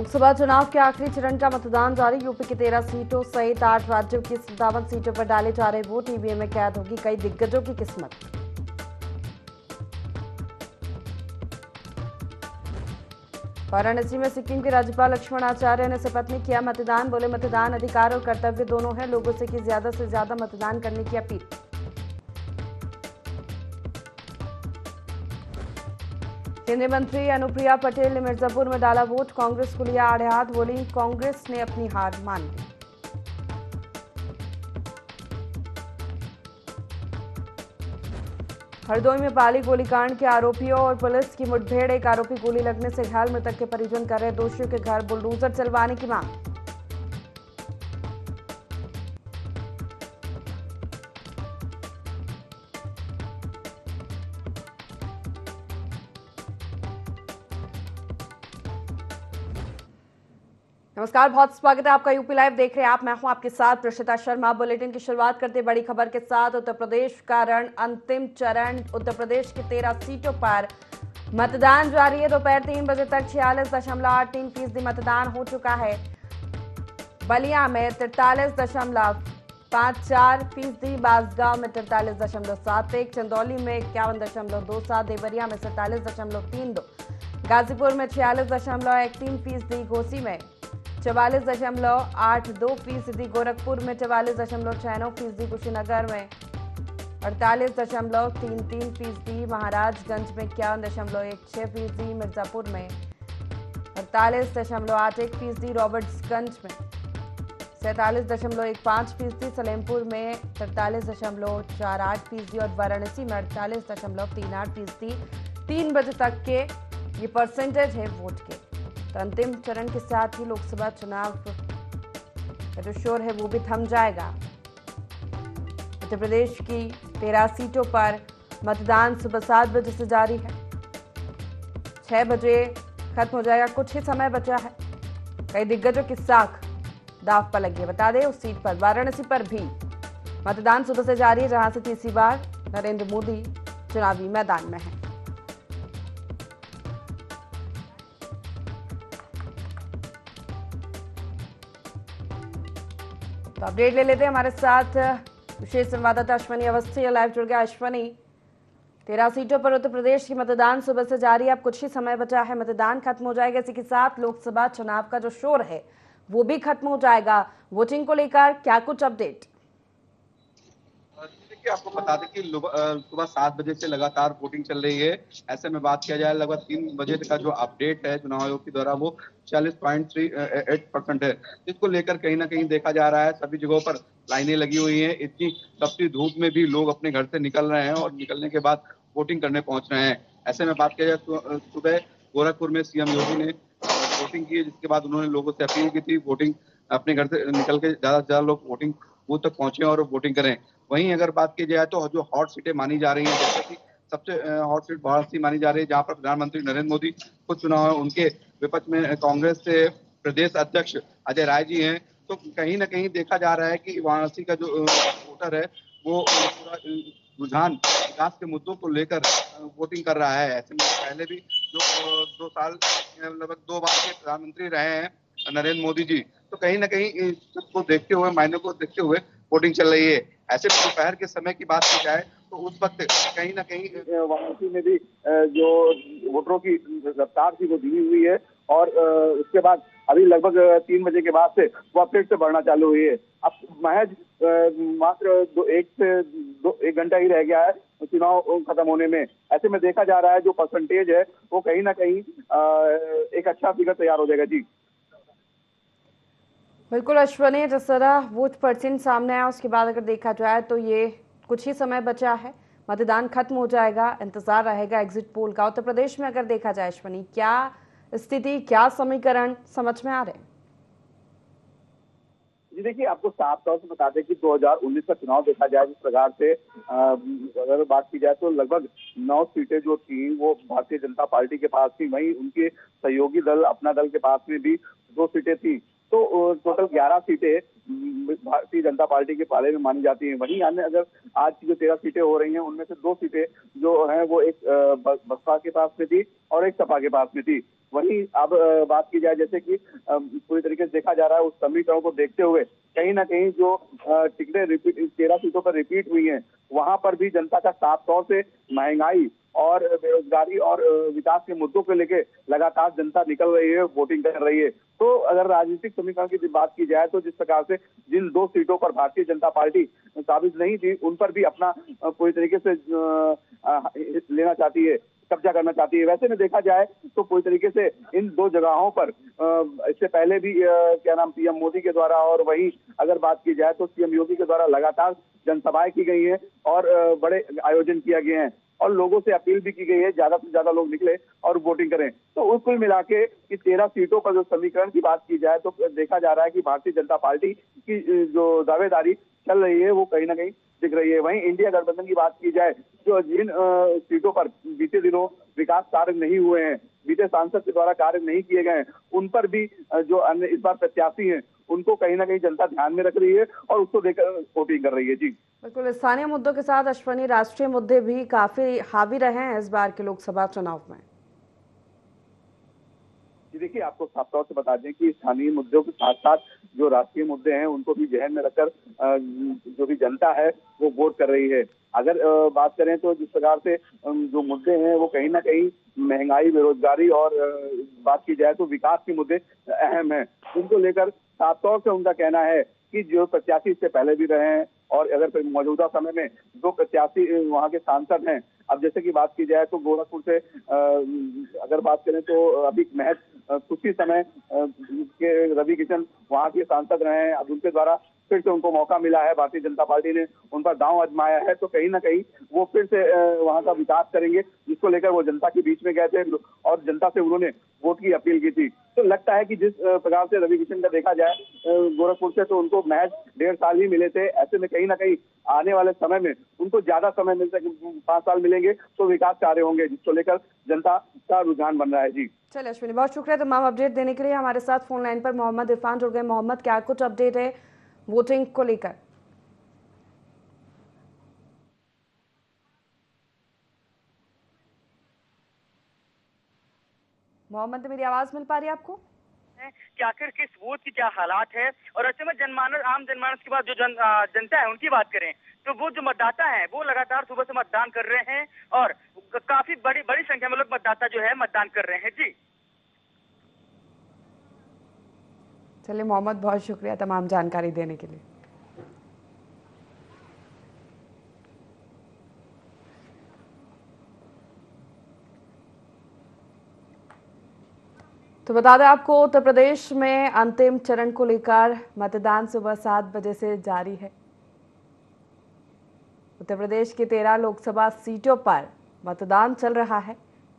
लोकसभा चुनाव के आखिरी चरण का मतदान जारी। यूपी की 13 सीटों सहित 8 राज्यों की 57 सीटों पर डाले जा रहे वोट। ईवीएम में कैद होगी कई दिग्गजों की किस्मत। वाराणसी में सिक्किम के राज्यपाल लक्ष्मण आचार्य ने शपथ में किया मतदान। बोले, मतदान अधिकार और कर्तव्य दोनों है। लोगों से की ज्यादा से ज्यादा मतदान करने की अपील। केंद्रीय मंत्री अनुप्रिया पटेल ने मिर्जापुर में डाला वोट। कांग्रेस को लिया आड़े हाथ। बोली, कांग्रेस ने अपनी हार मान ली। हरदोई में पाली गोलीकांड के आरोपियों और पुलिस की मुठभेड़। एक आरोपी गोली लगने से घायल। मृतक के परिजन कर रहे दोषियों के घर बुलडोजर चलवाने की मांग। नमस्कार, बहुत स्वागत है आपका यूपी लाइव देख रहे हैं आप। मैं हूं आपके साथ प्रशिता शर्मा। बुलेटिन की शुरुआत करते हैं बड़ी खबर के साथ। उत्तर प्रदेश का रण अंतिम चरण। उत्तर प्रदेश की 13 सीटों पर मतदान जारी है। दोपहर 3 बजे तक 46.83% मतदान हो चुका है। बलिया में 43.54%, बांसगांव में 43.71%, चंदौली में 51.27%, देवरिया में 47.32%, गाजीपुर में 46.13%, घोसी में 44.82%, गोरखपुर में 44.69%, कुशीनगर में 48.33%, महाराजगंज में 51.16%, मिर्जापुर में 48.81%, रॉबर्ट्सगंज में 47.15%, सलेमपुर में 43.48% और वाराणसी में 48.38%। 3 बजे तक के ये परसेंटेज है वोट के। तो अंतिम चरण के साथ ही लोकसभा चुनाव का जो शोर है वो भी थम जाएगा। उत्तर प्रदेश की 13 सीटों पर मतदान सुबह 7 बजे से जारी है। 6 बजे खत्म हो जाएगा। कुछ ही समय बचा है। कई दिग्गजों की साख दांव पर लगी है। बता दें, उस सीट पर वाराणसी पर भी मतदान सुबह से जारी है, जहां से तीसरी बार नरेंद्र मोदी चुनावी मैदान में है। तो अपडेट ले लेते हैं। हमारे साथ विशेष संवाददाता अश्वनी अवस्थी लाइव जुड़ गया। अश्वनी, 13 सीटों पर उत्तर प्रदेश की मतदान सुबह से जारी है। अब कुछ ही समय बचा है, मतदान खत्म हो जाएगा। इसी के साथ लोकसभा चुनाव का जो शोर है वो भी खत्म हो जाएगा। वोटिंग को लेकर क्या कुछ अपडेट? देखिए, आपको बता दें कि सुबह 7 बजे से लगातार वोटिंग चल रही है। ऐसे में बात किया जाए, लगभग 3 बजे का जो अपडेट है चुनाव आयोग के द्वारा वो 40.38% है, जिसको लेकर कहीं ना कहीं देखा जा रहा है सभी जगहों पर लाइनें लगी हुई हैं। इतनी तपती धूप में भी लोग अपने घर से निकल रहे हैं और निकलने के बाद वोटिंग करने पहुंच रहे हैं। ऐसे में बात किया जाए तो सुबह गोरखपुर में सीएम योगी ने वोटिंग की, जिसके बाद उन्होंने लोगों से अपील की थी वोटिंग अपने घर से निकल के ज्यादा से ज्यादा लोग वोटिंग बूथ तक पहुंचे और वोटिंग करें। वहीं अगर बात की जाए तो जो हॉट सीटें मानी जा रही हैं, जैसे कि सबसे हॉट सीट वाराणसी मानी जा रही है, जहां पर प्रधानमंत्री नरेंद्र मोदी खुद चुनाव है। उनके विपक्ष में कांग्रेस से प्रदेश अध्यक्ष अजय राय जी हैं। तो कहीं ना कहीं देखा जा रहा है कि वाराणसी का जो वोटर है वो पूरा रुझान विकास के मुद्दों को लेकर वोटिंग कर रहा है। ऐसे में पहले भी जो 2 साल लगभग 2 बार के प्रधानमंत्री रहे हैं नरेंद्र मोदी जी, तो कहीं ना कहीं सबको देखते हुए, मायने को देखते हुए वोटिंग चल रही है। ऐसे में दोपहर के समय की बात की जाए तो उस वक्त कहीं ना कहीं वाराणसी में भी जो वोटरों की रफ्तार थी वो धीमी हुई है और उसके बाद अभी लगभग 3 बजे के बाद से वो फिर से बढ़ना चालू हुई है। अब महज मात्र 1 घंटा ही रह गया है चुनाव खत्म होने में। ऐसे में देखा जा रहा है जो परसेंटेज है वो कहीं ना कहीं एक अच्छा फिगर तैयार हो जाएगा। जी बिल्कुल अश्वनी, जिस तरह वोट परसेंट सामने आया उसके बाद अगर देखा जाए तो ये कुछ ही समय बचा है, मतदान खत्म हो जाएगा। इंतजार रहेगा एग्जिट पोल का। उत्तर प्रदेश में अगर देखा जाए अश्वनी, क्या स्थिति, क्या समीकरण समझ में आ रहे हैं? जी देखिए, आपको साफ तौर से बता दें कि 2019 का चुनाव देखा जाए जिस प्रकार से अगर बात की जाए तो लगभग 9 सीटें जो थी वो भारतीय जनता पार्टी के पास थी। वहीं उनके सहयोगी दल अपना दल के पास में भी 2 सीटें थी। तो टोटल 11 सीटें भारतीय जनता पार्टी के पाले में मानी जाती हैं। वहीं अन्य अगर आज की जो 13 सीटें हो रही हैं उनमें से 2 सीटें जो हैं वो एक बसपा के पास में थी और एक सपा के पास में थी। वहीं अब बात की जाए जैसे कि पूरी तरीके से देखा जा रहा है उस समीकरण को देखते हुए कहीं ना कहीं जो टिकटें रिपीट 13 सीटों पर रिपीट हुई हैं वहां पर भी जनता का साफ तौर से महंगाई और बेरोजगारी और विकास के मुद्दों को लेकर लगातार जनता निकल रही है, वोटिंग कर रही है। तो अगर राजनीतिक समीकरण की बात की जाए तो जिस प्रकार से जिन 2 सीटों पर भारतीय जनता पार्टी काबिज नहीं थी उन पर भी अपना पूरी तरीके से लेना चाहती है, कब्जा करना चाहती है। वैसे में देखा जाए तो पूरी तरीके से इन 2 जगहों पर इससे पहले भी क्या नाम पीएम मोदी के द्वारा और वहीं अगर बात की जाए तो सीएम योगी के द्वारा लगातार जनसभाएं की गई हैं और बड़े आयोजन किया गए हैं और लोगों से अपील भी की गई है ज्यादा से ज्यादा लोग निकले और वोटिंग करें। तो कुल मिला के कि 13 सीटों पर जो समीकरण की बात की जाए तो देखा जा रहा है कि भारतीय जनता पार्टी की जो दावेदारी चल रही है वो कहीं ना कहीं दिख रही है। वहीं इंडिया गठबंधन की बात की जाए तो जिन सीटों पर बीते दिनों विकास कार्य नहीं हुए हैं, बीते सांसद के द्वारा कार्य नहीं किए गए हैं, उन पर भी जो अन्य इस बार प्रत्याशी हैं उनको कहीं ना कहीं जनता ध्यान में रख रही है और उसको देखकर वोटिंग कर रही है। जी बिल्कुल, स्थानीय मुद्दों के साथ अश्वनी राष्ट्रीय मुद्दे भी काफी हावी रहे हैं इस बार के लोकसभा चुनाव में। जी देखिए, आपको साफ तौर से बता दें कि स्थानीय मुद्दों के साथ साथ जो राष्ट्रीय मुद्दे हैं उनको भी जहन में रखकर जो भी जनता है वो वोट कर रही है। अगर बात करें तो जिस प्रकार से जो मुद्दे हैं वो कहीं ना कहीं महंगाई, बेरोजगारी और बात की जाए तो विकास के मुद्दे अहम हैं। उनको लेकर साफ तौर से उनका कहना है कि जो प्रत्याशी इससे पहले भी रहे हैं और अगर मौजूदा समय में जो प्रत्याशी वहाँ के सांसद हैं, अब जैसे कि बात की जाए तो गोरखपुर से अगर बात करें तो अभी महज कुछ ही समय के रवि किशन वहाँ के सांसद रहे हैं। अब उनके द्वारा फिर से उनको मौका मिला है, भारतीय जनता पार्टी ने उन पर दांव आजमाया है, तो कहीं ना कहीं वो फिर से वहाँ का विकास करेंगे, जिसको लेकर वो जनता के बीच में गए थे और जनता से उन्होंने वोट की अपील की थी। तो लगता है कि जिस प्रकार से रवि किशन का देखा जाए गोरखपुर से तो उनको महज 1.5 साल ही मिले थे। ऐसे में कहीं ना कहीं आने वाले समय में उनको ज्यादा समय मिल सके, 5 साल मिलेंगे तो विकास कार्य होंगे, जिसको लेकर जनता का रुझान बन रहा है। जी चलिए अश्विनी, बहुत शुक्रिया तमाम अपडेट देने के लिए। हमारे साथ फोन लाइन पर मोहम्मद इरफान जुड़ गए। मोहम्मद, क्या कुछ अपडेट है वोटिंग को लेकर? मोहम्मद, मेरी आवाज मिल पा रही है आपको? कि आखिर किस वोट की क्या हालात है और ऐसे में आम जनमानस के बाद जो जनता है उनकी बात करें तो वो जो मतदाता है वो लगातार सुबह से मतदान कर रहे हैं और काफी बड़ी संख्या में लोग मतदाता जो है मतदान कर रहे हैं। जी चलिए मोहम्मद, बहुत शुक्रिया तमाम जानकारी देने के लिए। तो बता दें आपको, उत्तर प्रदेश में अंतिम चरण को लेकर मतदान सुबह 7 बजे से जारी है। उत्तर प्रदेश की 13 लोकसभा सीटों पर मतदान चल रहा है।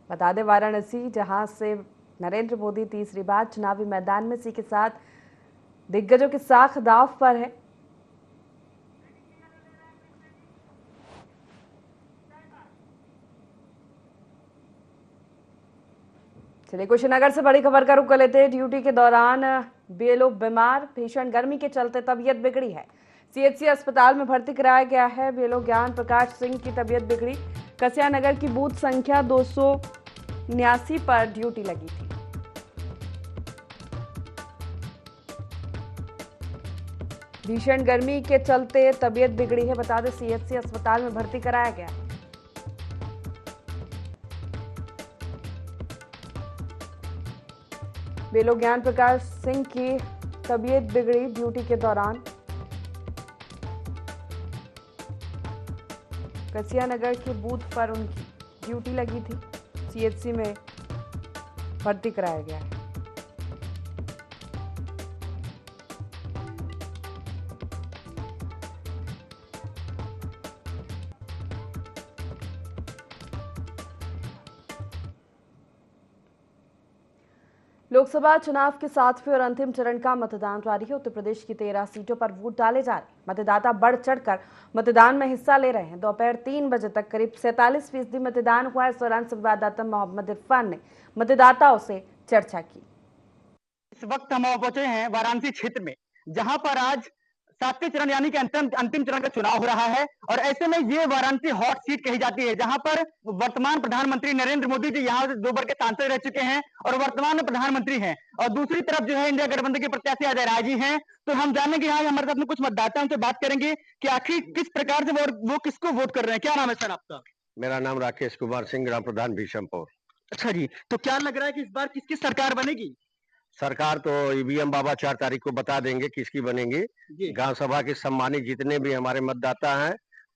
बता दें, वाराणसी, जहां से नरेंद्र मोदी तीसरी बार चुनावी मैदान में, इसी के साथ दिग्गजों की साख दांव पर है। चलिए कुशीनगर से बड़ी खबर का रुख कर लेते हैं। ड्यूटी के दौरान बीएलओ बीमार, भीषण गर्मी के चलते तबीयत बिगड़ी है। सीएचसी अस्पताल में भर्ती कराया गया है। बीएलओ ज्ञान प्रकाश सिंह की तबीयत बिगड़ी। कसिया नगर की बूथ संख्या 279 पर ड्यूटी लगी थी। भीषण गर्मी के चलते तबीयत बिगड़ी है। बता दें, सीएचसी अस्पताल में भर्ती कराया गया। बीएलओ ज्ञान प्रकाश सिंह की तबीयत बिगड़ी ड्यूटी के दौरान। कसिया नगर के बूथ पर उनकी ड्यूटी लगी थी। सीएचसी में भर्ती कराया गया है। लोकसभा चुनाव के 7वें और अंतिम चरण का मतदान जारी है। उत्तर प्रदेश की 13 सीटों पर वोट डाले जा रहे हैं। मतदाता बढ़ चढ़कर मतदान में हिस्सा ले रहे हैं। दोपहर 3 बजे तक करीब 47% मतदान हुआ। इस दौरान संवाददाता मोहम्मद इरफान ने मतदाताओं से चर्चा की। इस वक्त हम पहुंचे हैं वाराणसी क्षेत्र में, जहां पर आज सातवें चरण यानी कि अंतिम अंतिम चरण का चुनाव हो रहा है और ऐसे में ये वाराणसी हॉट सीट कही जाती है, जहां पर वर्तमान प्रधानमंत्री नरेंद्र मोदी जी यहाँ से 2 बार के सांसद रह चुके हैं और वर्तमान में प्रधानमंत्री हैं। और दूसरी तरफ जो है इंडिया गठबंधन के प्रत्याशी अजय राय जी हैं। तो हम जानेंगे यहाँ हमारे साथ में कुछ मतदाता हैं, उनसे बात करेंगे कि आखिर किस प्रकार से वो किसको वोट कर रहे हैं। क्या नाम है सर आपका? मेरा नाम राकेश कुमार सिंह, ग्राम प्रधान भीषमपुर। अच्छा जी, तो क्या लग रहा है कि इस बार किसकी सरकार बनेगी? सरकार तो ईवीएम बाबा 4 तारीख को बता देंगे किसकी बनेगी। गांव सभा के सम्मानित जितने भी हमारे मतदाता हैं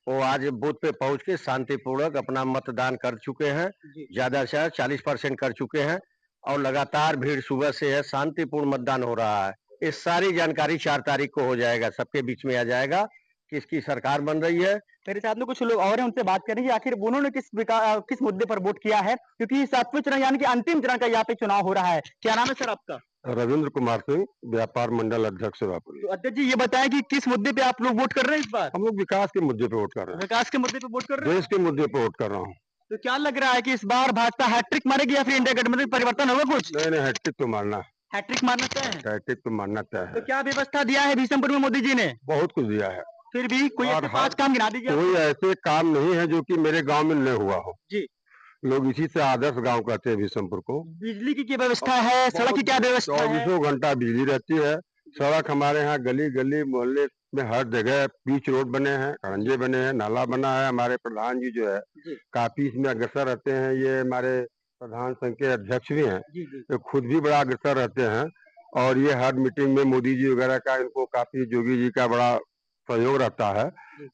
वो आज बूथ पे पहुंच के शांतिपूर्वक अपना मतदान कर चुके हैं। ज्यादा से ज्यादा 40% कर चुके हैं और लगातार भीड़ सुबह से है, शांतिपूर्ण मतदान हो रहा है। इस सारी जानकारी 4 तारीख को हो जाएगा, सबके बीच में आ जाएगा किसकी सरकार बन रही है। मेरे साथ में कुछ लोग और हैं, उनसे बात करेंगे आखिर उन्होंने किस मुद्दे पर वोट किया है, क्योंकि सातवें चरण यानी कि अंतिम चरण का यहाँ पे चुनाव हो रहा है। क्या नाम है सर आपका? रविंद्र कुमार सिंह, व्यापार मंडल अध्यक्ष सेवापुरी। तो अध्यक्ष जी ये बताएं कि किस मुद्दे पे आप लोग वोट कर रहे हैं इस बार? हम लोग विकास के मुद्दे पे वोट कर रहे हैं। विकास के मुद्दे पे वोट कर रहे हैं? देश के मुद्दे पे वोट कर रहा हूँ। तो क्या लग रहा है कि इस बार भाजपा हैट्रिक मारेगी या फिर इंडिया गठबंधन में परिवर्तन होगा कुछ? नहीं, हैट्रिक तो मारना है। हैट्रिक मारना तय है? हैट्रिक तो मारना तय है। तो क्या व्यवस्था दिया है भीषमपुर में मोदी जी ने? बहुत कुछ दिया है, फिर भी कोई ऐसे 5 काम गिना दीजिए। कोई ऐसे काम नहीं है जो कि मेरे गांव में नहीं हुआ हो जी। लोग इसी से आदर्श गांव कहते हैं भीषमपुर को। बिजली की क्या व्यवस्था है, सड़क की क्या व्यवस्था है? 24 घंटा बिजली रहती है। सड़क हमारे यहाँ गली गली मोहल्ले में हर जगह पिच रोड बने हैं, खड़ंजे बने हैं, नाला बना है। हमारे प्रधान जी जो है काफी इसमें अग्रसर रहते हैं। ये हमारे प्रधान संघ के अध्यक्ष भी हैं, ये खुद भी बड़ा अग्रसर रहते हैं और ये हर मीटिंग में मोदी जी वगैरह का, इनको काफी योगी जी का बड़ा सहयोग रहता है।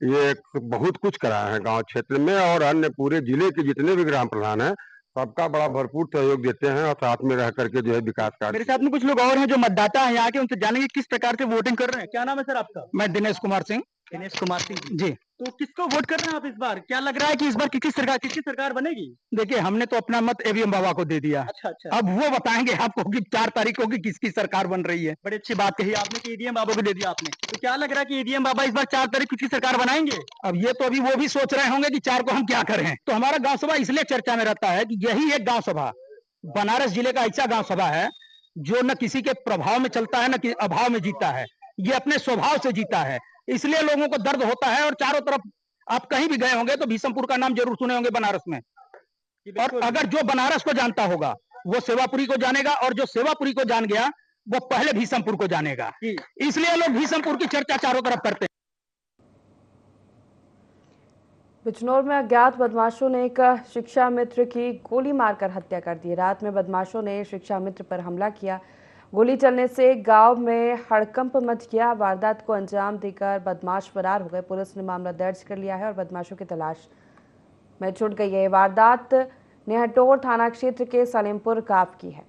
ये बहुत कुछ कराए हैं गांव क्षेत्र में और अन्य पूरे जिले के जितने भी ग्राम प्रधान हैं सबका बड़ा भरपूर सहयोग देते हैं और साथ में रह करके जो है विकास कार्य। मेरे साथ में कुछ लोग और हैं जो मतदाता हैं यहाँ के, उनसे जानेंगे किस प्रकार से वोटिंग कर रहे हैं। क्या नाम है सर आपका? मैं दिनेश कुमार सिंह। दिनेश कुमार सिंह जी। तो किसको वोट कर रहे हैं आप इस बार? क्या लग रहा है कि इस बार किसकी सरकार बनेगी? देखिए हमने तो अपना मत ईवीएम बाबा को दे दिया। अच्छा। अब वो बताएंगे आपको कि 4 तारीख को कि किसकी सरकार बन रही है। बड़ी अच्छी बात कही आपने कि ईवीएम बाबा को दे दिया आपने। तो क्या लग रहा है कि ईवीएम बाबा इस बार 4 तारीख किसकी सरकार बनाएंगे? अब ये तो अभी वो भी सोच रहे होंगे कि 4 को हम क्या करें। तो हमारा गांव सभा इसलिए चर्चा में रहता है कि यही एक गांव सभा बनारस जिले का ऐसा गांव सभा है जो न किसी के प्रभाव में चलता है न किसी अभाव में जीता है। ये अपने स्वभाव से जीता है, इसलिए लोगों को दर्द होता है। और चारों तरफ आप कहीं भी गए होंगे तो भीषमपुर का नाम जरूर सुने होंगे बनारस में। और अगर जो बनारस को जानता होगा वो सेवापुरी को जानेगा और जो सेवापुरी को जान गया वो पहले भीषमपुर को जानेगा। इसलिए लोग भीषमपुर की चर्चा चारों तरफ करते हैं। बिजनौर में अज्ञात बदमाशों ने एक शिक्षा मित्र की गोली मारकर हत्या कर दी। रात में बदमाशों ने शिक्षा मित्र पर हमला किया। गोली चलने से गांव में हड़कंप मच गया। वारदात को अंजाम देकर बदमाश फरार हो गए। पुलिस ने मामला दर्ज कर लिया है और बदमाशों की तलाश में छूट गई है। वारदात नेहटोर थाना क्षेत्र के सलेमपुर गांव की है।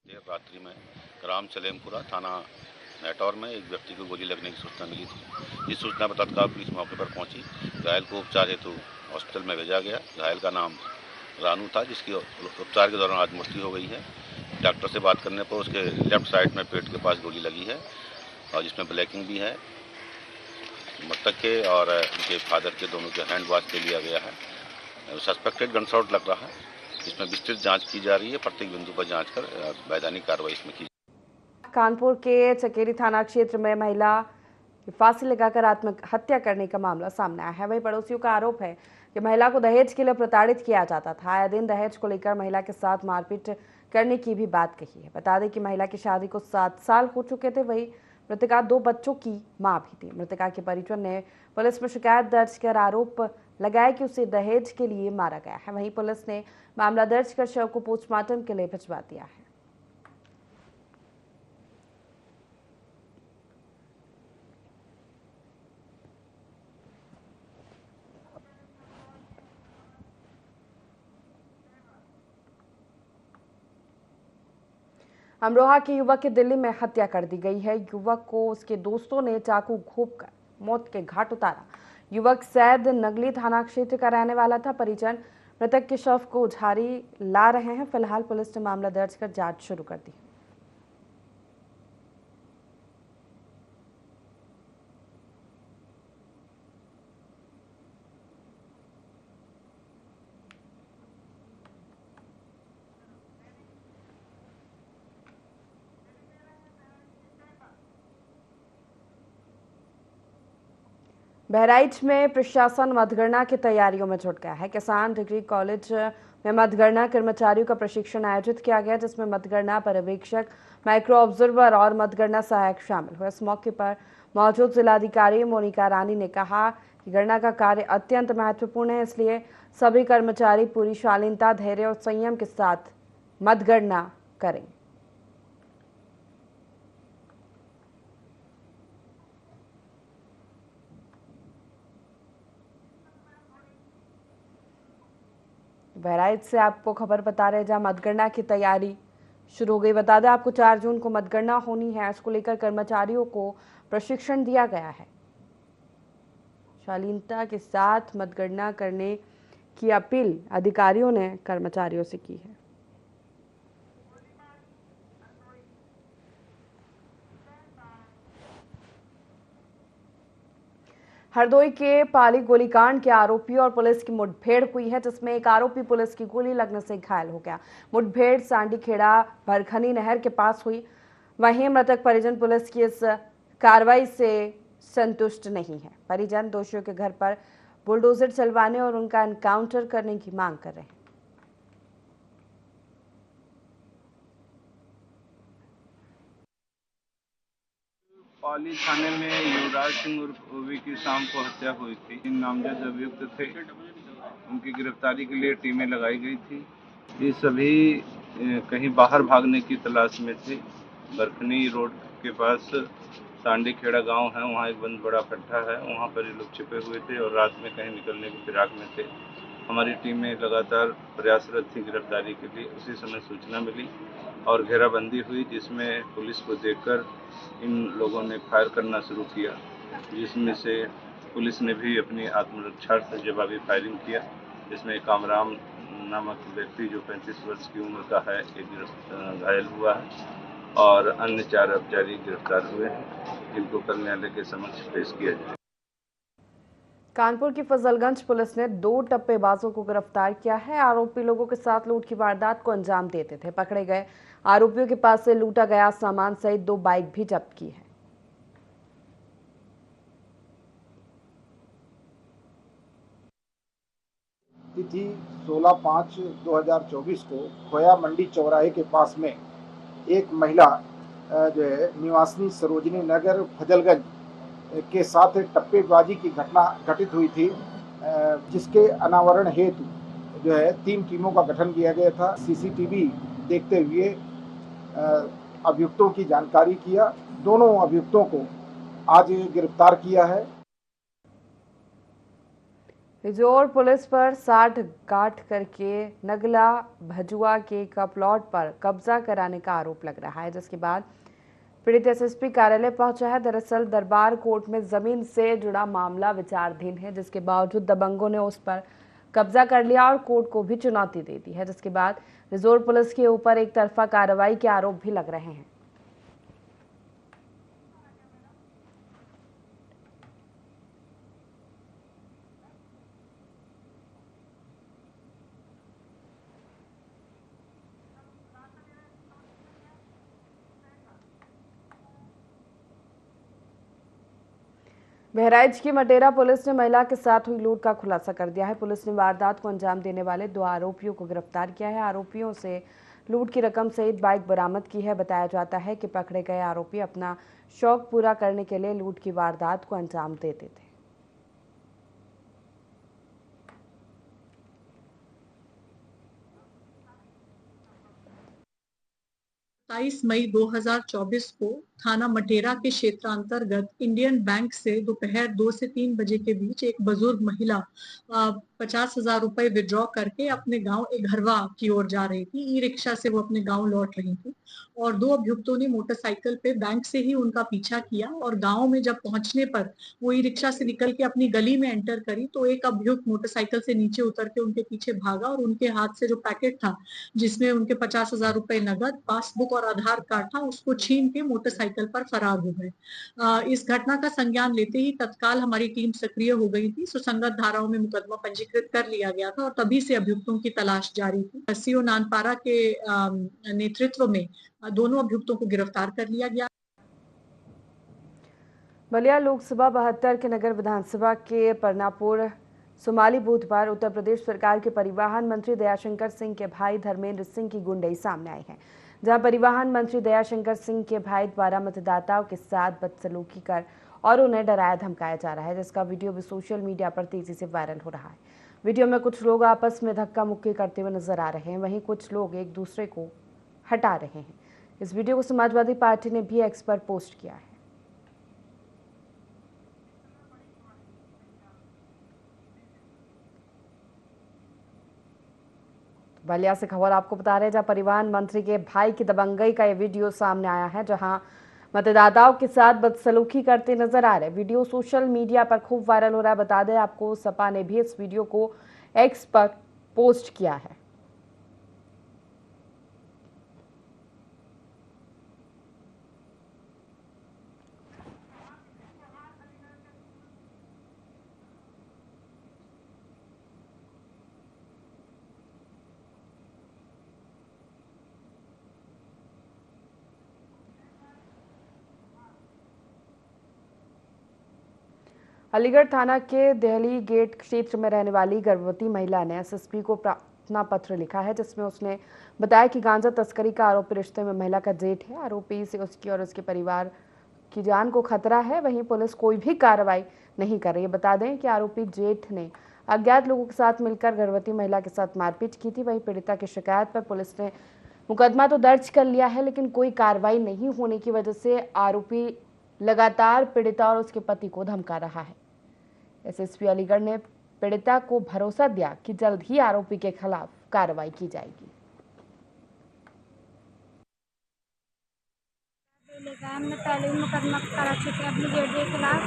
देर रात्रि में ग्राम सलेमपुरा थाना नेटौर में एक व्यक्ति को गोली लगने की सूचना मिली थी। इस सूचना पर तत्काल पुलिस मौके पर पहुंची। घायल को उपचार हेतु हॉस्पिटल में भेजा गया। घायल का नाम रानू था, जिसकी उपचार के दौरान आज मृत्यु हो गई है। डॉक्टर से बात करने पर उसके लेफ्ट साइड में पेट के पास गोली लगी है और जिसमें ब्लैकिंग भी है। मृतक के और उनके फादर के दोनों के हैंड वॉश ले लिया गया है। सस्पेक्टेड गनशॉट लग रहा है। इसमें विस्तृत जांच की जा रही है। प्रत्येक बिंदु पर जांच कर वैधानिक कार्रवाई इसमें की। कानपुर के चकेरी थाना क्षेत्र में महिला फांसी लगाकर आत्महत्या करने का मामला सामने आया है। वहीं पड़ोसियों का आरोप है कि महिला को दहेज के लिए प्रताड़ित किया जाता था। आए दिन दहेज को लेकर महिला के साथ मारपीट करने की भी बात कही है। बता दें कि महिला की शादी को 7 साल हो चुके थे। वहीं मृतका 2 बच्चों की मां भी थी। मृतका के परिजन ने पुलिस में शिकायत दर्ज कर आरोप लगाया कि उसे दहेज के लिए मारा गया है। वहीं पुलिस ने मामला दर्ज कर शव को पोस्टमार्टम के लिए भिजवा दिया है। अमरोहा के युवक की दिल्ली में हत्या कर दी गई है। युवक को उसके दोस्तों ने चाकू घोंपकर मौत के घाट उतारा। युवक सैद नगली थाना क्षेत्र का रहने वाला था। परिजन मृतक के शव को झारी ला रहे हैं। फिलहाल पुलिस ने मामला दर्ज कर जांच शुरू कर दी। बहराइच में प्रशासन मतगणना की तैयारियों में जुट गया है। किसान डिग्री कॉलेज में मतगणना कर्मचारियों का प्रशिक्षण आयोजित किया गया, जिसमें मतगणना पर्यवेक्षक, माइक्रो ऑब्जर्वर और मतगणना सहायक शामिल हुए। इस मौके पर मौजूद जिलाधिकारी मोनिका रानी ने कहा कि गणना का कार्य अत्यंत महत्वपूर्ण है, इसलिए सभी कर्मचारी पूरी शालीनता, धैर्य और संयम के साथ मतगणना करें। बहराइच से आपको खबर बता रहे, जहां मतगणना की तैयारी शुरू हो गई। बता दें आपको 4 जून को मतगणना होनी है। इसको लेकर कर्मचारियों को प्रशिक्षण दिया गया है। शालीनता के साथ मतगणना करने की अपील अधिकारियों ने कर्मचारियों से की है। हरदोई के पाली गोलीकांड के आरोपी और पुलिस की मुठभेड़ हुई है, जिसमें एक आरोपी पुलिस की गोली लगने से घायल हो गया। मुठभेड़ सांडीखेड़ा भरखनी नहर के पास हुई। वहीं मृतक परिजन पुलिस की इस कार्रवाई से संतुष्ट नहीं है। परिजन दोषियों के घर पर बुलडोजर चलवाने और उनका एनकाउंटर करने की मांग कर रहे हैं। पाली थाने में युवराज सिंह उर्फ ओवी की शाम को हत्या हुई थी। 3 नामजद अभियुक्त थे, उनकी गिरफ्तारी के लिए टीमें लगाई गई थी। ये सभी कहीं बाहर भागने की तलाश में थे। बरखनी रोड के पास सांडीखेड़ा गांव है, वहाँ एक बंद बड़ा खड्डा है, वहाँ पर ये लोग छिपे हुए थे और रात में कहीं निकलने की फिराक में थे। हमारी टीमें लगातार प्रयासरत थी गिरफ्तारी के लिए। उसी समय सूचना मिली और घेराबंदी हुई, जिसमें पुलिस को देखकर इन लोगों ने फायर करना शुरू किया, जिसमें से पुलिस ने भी अपनी आत्मरक्षा से जवाबी फायरिंग किया। जिसमें कामराम नामक व्यक्ति जो 35 वर्ष की उम्र का है, एक घायल हुआ है और अन्य 4 अपराधी गिरफ्तार हुए हैं, जिनको कल न्यायालय के समक्ष पेश किया जाए। कानपुर की फजलगंज पुलिस ने 2 टप्पेबाजों को गिरफ्तार किया है। आरोपी लोगों के साथ लूट की वारदात को अंजाम देते थे। पकड़े गए आरोपियों के पास से लूटा गया सामान सहित 2 बाइक भी जब्त की है। तिथि 16/5/2024 को खोया मंडी चौराहे के पास में एक महिला जो है निवासिनी सरोजनी नगर फजलगंज के साथ टप्पेबाजी की घटना घटित हुई थी, जिसके अनावरण हेतु जो है 3 टीमों का गठन किया गया था। सीसीटीवी देखते हुए अभियुक्तों की जानकारी किया। दोनों अभियुक्तों को आज गिरफ्तार किया है। रिजोर पुलिस पर 60 गांठ करके नगला भजुआ के प्लॉट पर कब्जा कराने का आरोप लग रहा है, जिसके बाद पीड़ित एसएसपी कार्यालय पहुंचा है। दरअसल दरबार कोर्ट में जमीन से जुड़ा मामला विचाराधीन है, जिसके बावजूद दबंगों ने उस पर कब्जा कर लिया और कोर्ट को भी चुनौती दे दी है, जिसके बाद रिजोर पुलिस के ऊपर एक तरफा कार्रवाई के आरोप भी लग रहे हैं। बहराइच की मटेरा पुलिस ने महिला के साथ हुई लूट का खुलासा कर दिया है। पुलिस ने वारदात को अंजाम देने वाले 2 आरोपियों को गिरफ्तार किया है। आरोपियों से लूट की रकम सहित बाइक बरामद की है। बताया जाता है कि पकड़े गए आरोपी अपना शौक पूरा करने के लिए लूट की वारदात को अंजाम देते थे। 27 मई 2024 को थाना मटेरा के क्षेत्रांतर्गत इंडियन बैंक से दोपहर 2 से 3 बजे के बीच एक बुजुर्ग महिला 50,000 रुपए विड्रॉ करके अपने गांव एघरवा की ओर जा रही थी। ई रिक्शा से वो अपने गांव लौट रही थी और 2 अभियुक्तों ने मोटरसाइकिल पे बैंक से ही उनका पीछा किया और गांव में जब पहुंचने पर वो ई रिक्शा से निकल के अपनी गली में एंटर करी तो एक अभियुक्त मोटरसाइकिल से नीचे उतर के उनके पीछे भागा और उनके हाथ से जो पैकेट था जिसमें उनके 50,000 रुपए नगद, पासबुक और आधार कार्ड था, उसको छीन के मोटरसाइकिल पर फरार हो गए। इस घटना का संज्ञान लेते ही तत्काल हमारी टीम सक्रिय हो गई थी। सुसंगत धाराओं में मुकदमा पंजीकृत कर लिया गया था और तभी से अभियुक्तों की तलाश जारी थी। एससीओ नानपारा के नेतृत्व में दोनों अभियुक्तों को गिरफ्तार कर लिया गया। बलिया लोकसभा 72 के नगर विधानसभा के परनापुर सुमाली बूथ पर उत्तर प्रदेश सरकार के परिवहन मंत्री दयाशंकर सिंह के भाई धर्मेंद्र सिंह की गुंडई सामने आई है, जहां परिवहन मंत्री दयाशंकर सिंह के भाई द्वारा मतदाताओं के साथ बदसलूकी कर और उन्हें डराया धमकाया जा रहा है, जिसका वीडियो भी सोशल मीडिया पर तेजी से वायरल हो रहा है। वीडियो में कुछ लोग आपस में धक्का मुक्की करते हुए नजर आ रहे हैं, वहीं कुछ लोग एक दूसरे को हटा रहे हैं। इस वीडियो को समाजवादी पार्टी ने भी एक्स पर पोस्ट किया है। बलिया से खबर आपको बता रहे हैं, जहां परिवहन मंत्री के भाई की दबंगई का ये वीडियो सामने आया है, जहां मतदाताओं के साथ बदसलूकी करते नजर आ रहे। वीडियो सोशल मीडिया पर खूब वायरल हो रहा है। बता दें आपको, सपा ने भी इस वीडियो को एक्स पर पोस्ट किया है। अलीगढ़ थाना के देहली गेट क्षेत्र में रहने वाली गर्भवती महिला ने एसएसपी को प्रार्थना पत्र लिखा है, जिसमें उसने बताया कि गांजा तस्करी का आरोपी रिश्ते में महिला का जेठ है। आरोपी से उसकी और उसके परिवार की जान को खतरा है। वहीं पुलिस कोई भी कार्रवाई नहीं कर रही है। बता दें कि आरोपी जेठ ने अज्ञात लोगों के साथ मिलकर गर्भवती महिला के साथ मारपीट की थी। वहीं पीड़िता की शिकायत पर पुलिस ने मुकदमा तो दर्ज कर लिया है, लेकिन कोई कार्रवाई नहीं होने की वजह से आरोपी लगातार पीड़िता और उसके पति को धमका रहा है। एसएसपी अलीगढ़ ने पीड़िता को भरोसा दिया कि जल्द ही आरोपी के खिलाफ कार्रवाई की जाएगी। हमने पहले ही मुकदमा करा चुके हैं अपनी जेठ के खिलाफ,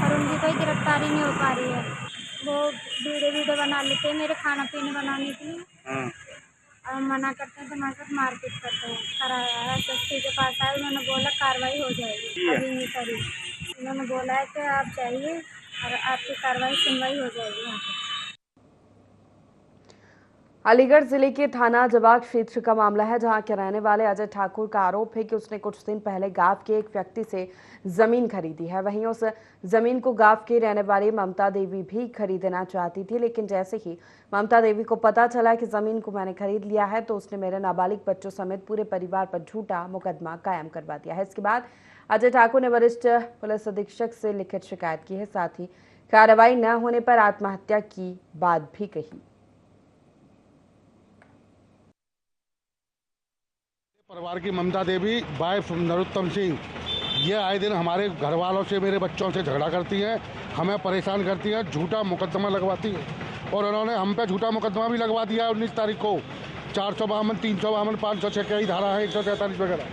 और उनकी कोई गिरफ्तारी नहीं हो पा रही है। वो वीडियो बना लेते हैं मेरे खाना पीने बनाने के लिए, और मना करते हैं तो हमारे साथ मारपीट करते हैं। कराया है एसएसपी के पास आए, उन्होंने बोला कार्रवाई हो जाएगी, अभी नहीं करी। उन्होंने बोला है कि आप जाइए और आपकी कार्रवाई सुनवाई हो जाएगी यहाँ पे। अलीगढ़ जिले के थाना जबाग क्षेत्र का मामला है, जहां के रहने वाले अजय ठाकुर का आरोप है कि उसने कुछ दिन पहले गांव के एक व्यक्ति से जमीन खरीदी है। वहीं उस जमीन को गांव के रहने वाली ममता देवी भी खरीदना चाहती थी, लेकिन जैसे ही ममता देवी को पता चला कि जमीन को मैंने खरीद लिया है, तो उसने मेरे नाबालिग बच्चों समेत पूरे परिवार पर झूठा मुकदमा कायम करवा दिया है। इसके बाद अजय ठाकुर ने वरिष्ठ पुलिस अधीक्षक से लिखित शिकायत की है, साथ ही कार्रवाई न होने पर आत्महत्या की बात भी कही। परिवार की ममता देवी वाइफ नरोत्तम सिंह, ये आए दिन हमारे घर वालों से, मेरे बच्चों से झगड़ा करती हैं, हमें परेशान करती हैं, झूठा मुकदमा लगवाती है। और उन्होंने हम पे झूठा मुकदमा भी लगवा दिया 19 तारीख को। 452, 352, 506 कई धारा है, 143 वगैरह।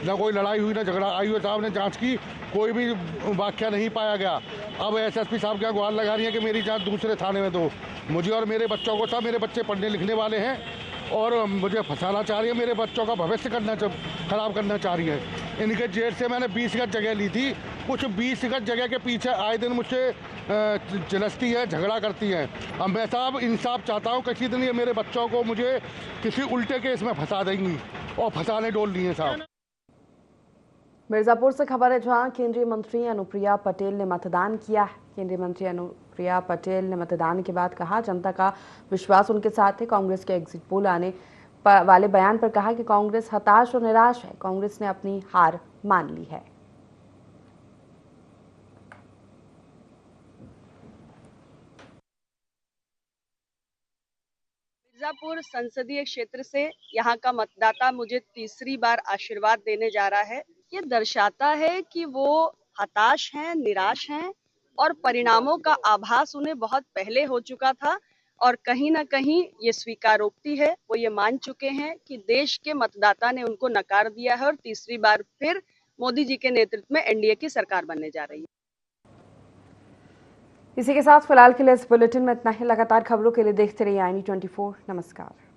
न कोई लड़ाई हुई, न झगड़ा। आईओ साहब ने जांच की, कोई भी वाक्य नहीं पाया गया। अब एसएसपी साहब क्या गुहार लगा रही है कि मेरी जांच दूसरे थाने में दो। मुझे और मेरे बच्चों को सब, मेरे बच्चे पढ़ने लिखने वाले हैं और मुझे फंसाना चाह रही है, मेरे बच्चों का भविष्य खराब करना चाह रही है। इनके जेल से मैंने 20 गज जगह ली थी। कुछ 20 गज जगह के पीछे आए दिन मुझसे जलस्ती है, झगड़ा करती है। अब मैं साहब इंसाफ चाहता हूँ, किसी दिन ये मेरे बच्चों को मुझे किसी उल्टे केस में फंसा देंगी और फंसाने डोल ली है साहब। मिर्जापुर से खबर है, जहां केंद्रीय मंत्री अनुप्रिया पटेल ने मतदान किया है। केंद्रीय मंत्री अनुप्रिया पटेल ने मतदान के बाद कहा, जनता का विश्वास उनके साथ है। कांग्रेस के एग्जिट पोल आने वाले बयान पर कहा कि कांग्रेस हताश और निराश है। कांग्रेस ने अपनी हार मान ली है। मिर्जापुर संसदीय क्षेत्र से यहाँ का मतदाता मुझे तीसरी बार आशीर्वाद देने जा रहा है। ये दर्शाता है कि वो हताश हैं, निराश हैं और परिणामों का आभास उन्हें बहुत पहले हो चुका था। और कहीं ना कहीं ये स्वीकारोक्ति है, वो ये मान चुके हैं कि देश के मतदाता ने उनको नकार दिया है और तीसरी बार फिर मोदी जी के नेतृत्व में एनडीए की सरकार बनने जा रही है। इसी के साथ फिलहाल के लिए इस बुलेटिन में इतना ही। लगातार खबरों के लिए देखते रहिए i24। नमस्कार।